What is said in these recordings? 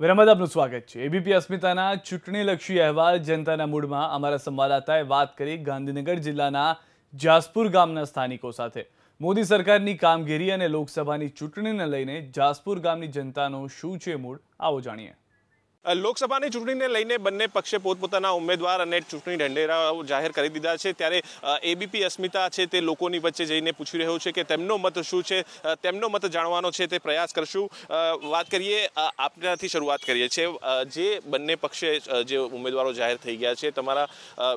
વિરામ બાદ આપનું સ્વાગત છે। એબીપી અસ્મિતાના ચૂંટણીલક્ષી અહેવાલ જનતાના મૂડમાં અમારા સંવાદદાતાએ વાત કરી ગાંધીનગર જિલ્લાના જાસપુર ગામના સ્થાનિકો સાથે। મોદી સરકારની કામગીરી અને લોકસભાની ચૂંટણીને લઈને જાસપુર ગામની જનતાનો શું છે મૂડ, આવો જાણીએ। લોકસભાની ચૂંટણીને લઈને બંને પક્ષે પોતપોતાના ઉમેદવાર અને ચૂંટણી ઢંઢેરાઓ જાહેર કરી દીધા છે। ત્યારે એબીપી અસ્મિતા છે તે લોકોની વચ્ચે જઈને પૂછી રહ્યો છે કે તેમનો મત શું છે, તેમનો મત જાણવાનો છે તે પ્રયાસ કરશું। વાત કરીએ, આપનાથી શરૂઆત કરીએ છીએ। જે બંને પક્ષે જે ઉમેદવારો જાહેર થઈ ગયા છે, તમારા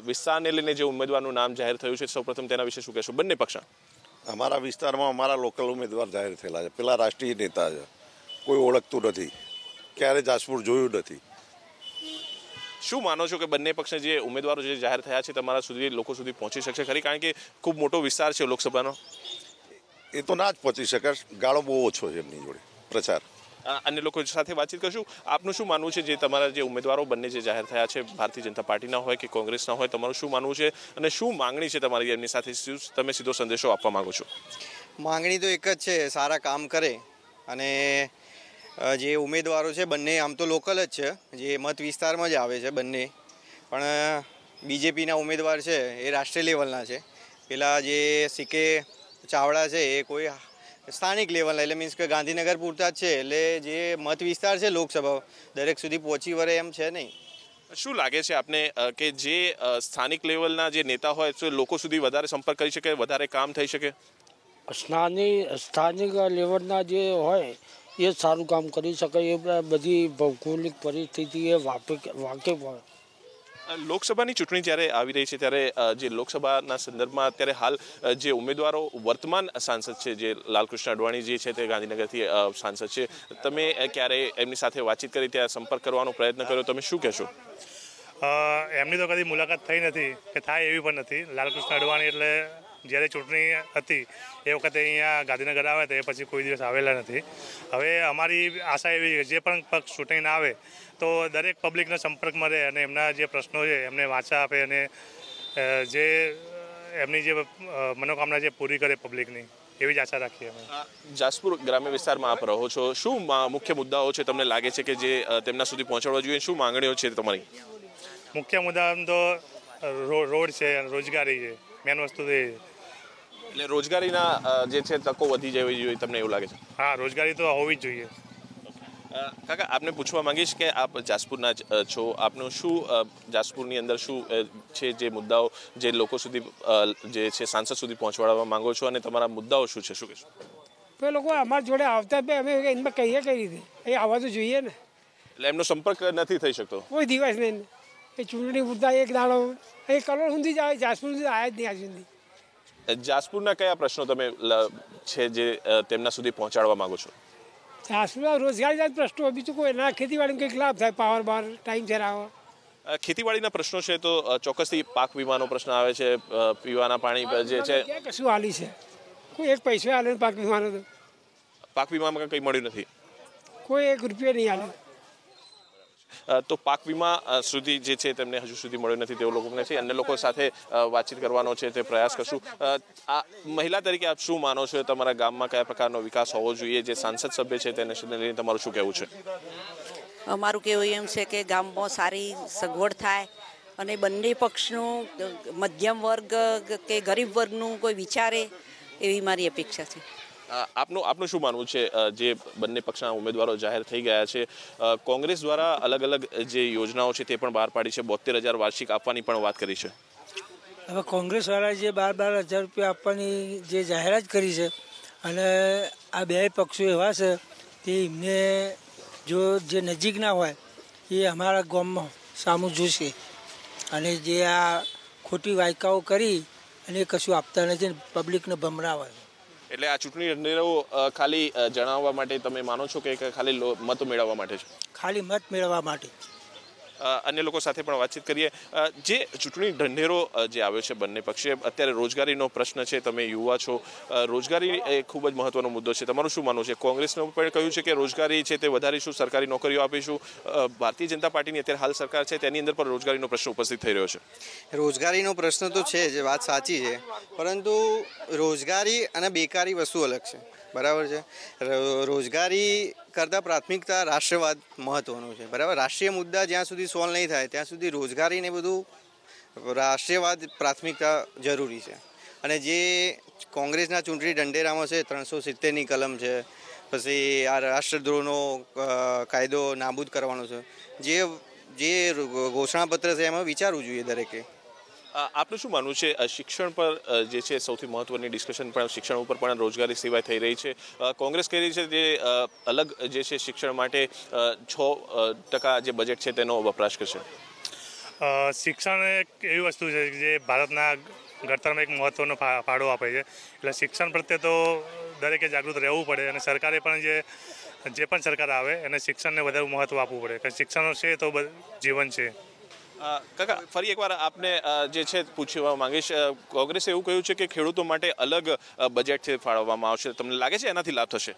વિસ્તારને લઈને જે ઉમેદવારનું નામ જાહેર થયું છે, સૌપ્રથમ તેના વિશે શું કહેશો? બંને પક્ષ અમારા વિસ્તારમાં અમારા લોકલ ઉમેદવાર જાહેર થયેલા છે। પેલા રાષ્ટ્રીય નેતા છે, કોઈ ઓળખતું નથી, ક્યારે જાસપુર જોયું નથી। શું માનો છો કે બંને પક્ષના જે ઉમેદવારો જે જાહેર થયા છે તમારા સુધી, લોકો સુધી પહોંચી શકશે ખરી? કારણ કે ખૂબ મોટો વિસ્તાર છે લોકસભાનો। એ તો ના જ પહોંચી શકે, ગાળો બહુ ઓછો છે એમની જોડે પ્રચાર। અન્ય લોકો સાથે વાતચીત કરશું। આપનું શું માનવું છે જે તમારા જે ઉમેદવારો બંને જે જાહેર થયા છે, ભારતીય જનતા પાર્ટીના હોય કે કોંગ્રેસના હોય, તમારું શું માનવું છે અને શું માંગણી છે તમારી એમની સાથે? તમે સીધો સંદેશો આપવા માંગો છો? માંગણી તો એક જ છે, સારા કામ કરે। અને જે ઉમેદવારો છે બંને આમ તો લોકલ જ છે, જે મત વિસ્તારમાં જ આવે છે બંને, પણ બીજેપીના ઉમેદવાર છે એ રાષ્ટ્રીય લેવલના છે। પેલા જે સીકે ચાવડા છે એ કોઈ સ્થાનિક લેવલના, એટલે મીન્સ કે ગાંધીનગર પૂરતા જ છે, એટલે જે મત વિસ્તાર છે લોકસભા દરેક સુધી પહોંચી વળે એમ છે નહીં। શું લાગે છે આપને કે જે સ્થાનિક લેવલના જે નેતા હોય તો લોકો સુધી વધારે સંપર્ક કરી શકે, વધારે કામ થઈ શકે? સ્થાનિક લેવલના જે હોય એ સારું કામ કરી શકે, એ બધી ભૌગોલિક પરિસ્થિતિ એ વાકેફ હોય। લોકસભાની ચૂંટણી જ્યારે આવી રહી છે ત્યારે જે લોકસભાના સંદર્ભમાં અત્યારે હાલ જે ઉમેદવારો વર્તમાન સાંસદ છે, જે લાલકૃષ્ણ અડવાણી જે છે તે ગાંધીનગરથી સાંસદ છે, તમે ક્યારે એમની સાથે વાતચીત કરી, ત્યાં સંપર્ક કરવાનો પ્રયત્ન કર્યો, તમે શું કહેશો? એમની તો કદી મુલાકાત થઈ નથી કે થાય એવી પણ નથી। લાલકૃષ્ણ અડવાણી એટલે જ્યારે ચૂંટણી હતી એ વખતે અહીંયા ગાંધીનગર આવ્યા હતા, એ પછી કોઈ દિવસ આવેલા નથી। હવે અમારી આશા એવી કે જે પણ પક્ષ ચૂંટણીને આવે તો દરેક પબ્લિકના સંપર્કમાં રહે અને એમના જે પ્રશ્નો છે એમને વાંચા આપે અને જે એમની જે મનોકામના છે પૂરી કરે પબ્લિકની, એવી જ આશા રાખીએ અમે। જાસપુર ગ્રામ્ય વિસ્તારમાં આપ રહો છો, શું મુખ્ય મુદ્દાઓ છે તમને લાગે છે કે જે તેમના સુધી પહોંચાડવા જોઈએ? શું માંગણીઓ છે તમારી? મુખ્ય મુદ્દા આમ તો રોડ છે, રોજગારી છે, મેન વસ્તુ તો એ। એટલે રોજગારીના જે છે તકો વધી જવી જોઈએ, તમને એવું લાગે છે? હા, રોજગારી તો હોવી જ જોઈએ। કાકા, આપને પૂછવા માંગીશ કે આપ જાસપુરના છો, આપનું શું જાસપુરની અંદર શું છે જે મુદ્દાઓ જે લોકો સુધી જે છે સાંસદ સુધી પહોંચાડવા માંગો છો અને તમારા મુદ્દાઓ શું છે, શું કહેશો? તો લોકો અમારા જોડે આવતા જ અમે એમાં કહીએ કઈ રીતે, એ આવવા તો જોઈએ ને। એટલે એમનો સંપર્ક નથી થઈ શકતો કોઈ દિવસ નહીં, એ ચૂંટણી પૂરતા એક દાડો એ કરોડ સુધી જ આવે, જાસપુર સુધી આવ્યા જ નહીં આજ સુધી। જાસપુરના કયા પ્રશ્નો તમે છે જે તેમના સુધી પહોંચાડવા માંગો છો? જાસપુરમાં રોજગારીના જ પ્રશ્નો, બીજું કોઈ ના, ખેતીવાડીમાં કંઈક લાભ થાય, પાવર બાર ટાઈમ છે આવે। ખેતીવાડીના પ્રશ્નો છે તો ચોક્કસથી પાક વીમાનો પ્રશ્ન આવે છે, પીવાના પાણી જે છે કશું હાલી છે, કોઈ એક પૈસો હાલે પાક વીમાનો તો? પાક વીમામાં કંઈ મળ્યું નથી, કોઈ એક રૂપિયા નહીં હાલે। તો પાક વીમા સુધી જે છે તેમને હજુ સુધી મળ્યો નથી તેઓ લોકો નથી। અન્ય લોકો સાથે વાતચીત કરવાનો છે તે પ્રયાસ કરશું। આ મહિલા તરીકે આપ શું માનો છો, તમારા ગામમાં કયા પ્રકારનો વિકાસ હોવો જોઈએ? જે સાંસદ સભ્ય છે તેને લઈને તમારું શું કહેવું છે? અમારું કહેવું એમ છે કે ગામમાં સારી સગવડ થાય અને બંને પક્ષનું, મધ્યમ વર્ગ કે ગરીબ વર્ગનું કોઈ વિચારે, એવી મારી અપેક્ષા છે। આપનું શું માનવું છે? જે બંને પક્ષના ઉમેદવારો જાહેર થઈ ગયા છે, કોંગ્રેસ દ્વારા અલગ અલગ જે યોજનાઓ છે તે પણ બહાર પાડી છે, 72,000 વાર્ષિક આપવાની પણ વાત કરી છે। હવે કોંગ્રેસવાળા જે 12,000 રૂપિયા આપવાની જે જાહેરાત કરી છે, અને આ બે પક્ષો એવા છે કે એમને જો જે નજીકના હોય એ અમારા ગામમાં સામું જોશે, અને જે આ ખોટી વાયકાઓ કરી અને કશું આપતા નથી, પબ્લિકને ભમરાવે। એટલે આ ચૂંટણી ઢંઢેરાઓ ખાલી જણાવવા માટે તમે માનો છો કે ખાલી મત મેળવવા માટે છે? ખાલી મત મેળવવા માટે। અન્ય લોકો સાથે પણ વાતચીત કરીએ। જે ચૂંટણી ઢંઢેરો જે આવ્યો છે બંને પક્ષે, અત્યારે રોજગારીનો પ્રશ્ન છે, તમે યુવા છો, રોજગારી એ ખૂબ જ મહત્વનો મુદ્દો છે, તમારું શું માનવું છે? કોંગ્રેસનું પણ કહ્યું છે કે રોજગારી છે તે વધારીશું, સરકારી નોકરીઓ આપીશું। ભારતીય જનતા પાર્ટીની અત્યારે હાલ સરકાર છે તેની અંદર પણ રોજગારીનો પ્રશ્ન ઉપસ્થિત થઈ રહ્યો છે। રોજગારીનો પ્રશ્ન તો છે જ, વાત સાચી છે, પરંતુ રોજગારી અને બેકારી વસ્તુ અલગ છે। બરાબર છે. રોજગારી કરતાં પ્રાથમિકતા રાષ્ટ્રવાદ મહત્ત્વનું છે. બરાબર, રાષ્ટ્રીય મુદ્દા જ્યાં સુધી સોલ્વ નહીં થાય ત્યાં સુધી રોજગારીને બધું રાષ્ટ્રીયવાદ પ્રાથમિકતા જરૂરી છે. અને જે કોંગ્રેસના ચૂંટણી ઢંઢેરામાં છે 370ની કલમ છે, પછી આ રાષ્ટ્રદ્રોહનો કાયદો નાબૂદ કરવાનો છે, જે ઘોષણાપત્ર છે એમાં વિચારવું જોઈએ દરેકે. આપનું શું માનવું છે શિક્ષણ પર જે છે સૌથી મહત્વની ડિસ્કશન પણ શિક્ષણ ઉપર પણ રોજગારી સિવાય થઈ રહી છે. કોંગ્રેસ કહી રહી છે જે અલગ જે છે શિક્ષણ માટે 6% જે બજેટ છે તેનો વપરાશ કરશે. શિક્ષણ એક એવી વસ્તુ છે જે ભારતના ઘડતરમાં એક મહત્ત્વનો ફાળો આપે છે. એટલે શિક્ષણ પ્રત્યે તો દરેકે જાગૃત રહેવું પડે અને સરકારે પણ જે પણ સરકાર આવે એને શિક્ષણને વધારે મહત્ત્વ આપવું પડે, કારણ શિક્ષણ છે તો જીવન છે. કાકા, ફરી એકવાર આપને જે છે પૂછવા માંગીશ, કોંગ્રેસે એવું કહ્યું છે કે ખેડૂતો માટે અલગ બજેટ છે ફાળવવામાં આવશે. તમને લાગે છે એનાથી લાભ થશે?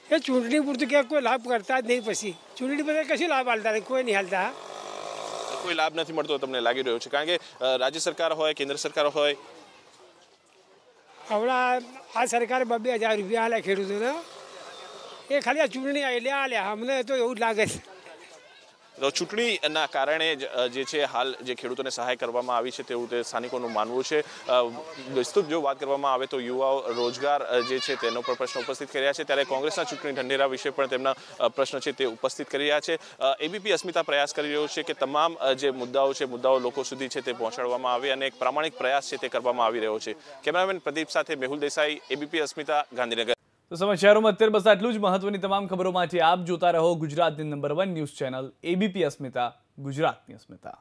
એ ચૂંટણી પૂરતું ક્યાંક કોઈ લાભ કરતા જ નહીં. પછી ચૂંટણી બધા કશું લાભ હાલતા નહીં, કોઈ નહીં હાલતા. કોઈ લાભ નથી મળતો તમને લાગી રહ્યો છે? કારણ કે રાજ્ય સરકાર હોય, કેન્દ્ર સરકાર હોય, હમણાં આ સરકારે 2,000 રૂપિયા આલ્યા ખેડૂતોને, એ ખાલી આ ચૂંટણી એટલે આલ્યા. અમને તો એવું જ લાગે છે. તો ચૂંટણીના કારણે જે છે હાલ જે ખેડૂતોને સહાય કરવામાં આવી છે તેવું તે સ્થાનિકોનું માનવું છે. વિસ્તૃત જો વાત કરવામાં આવે તો યુવાઓ રોજગાર જે છે તેનો પણ પ્રશ્ન ઉપસ્થિત કરી રહ્યા છે, ત્યારે કોંગ્રેસના ચૂંટણી ઢંઢેરા વિશે પણ તેમના પ્રશ્ન છે તે ઉપસ્થિત કરી રહ્યા છે. એબીપી અસ્મિતા પ્રયાસ કરી રહ્યો છે કે તમામ જે મુદ્દાઓ છે મુદ્દાઓ લોકો સુધી છે તે પહોંચાડવામાં આવે અને એક પ્રામાણિક પ્રયાસ છે તે કરવામાં આવી રહ્યો છે. કેમેરામેન પ્રદીપ સાથે મેહુલ દેસાઈ, એબીપી અસ્મિતા, ગાંધીનગર. તો સમાચારોમાં અત્યારે બસ આટલું જ. મહત્વની તમામ ખબરો માટે આપ જોતા રહો ગુજરાતની નંબર 1 ન્યૂઝ ચેનલ એબીપી અસ્મિતા, ગુજરાતની અસ્મિતા.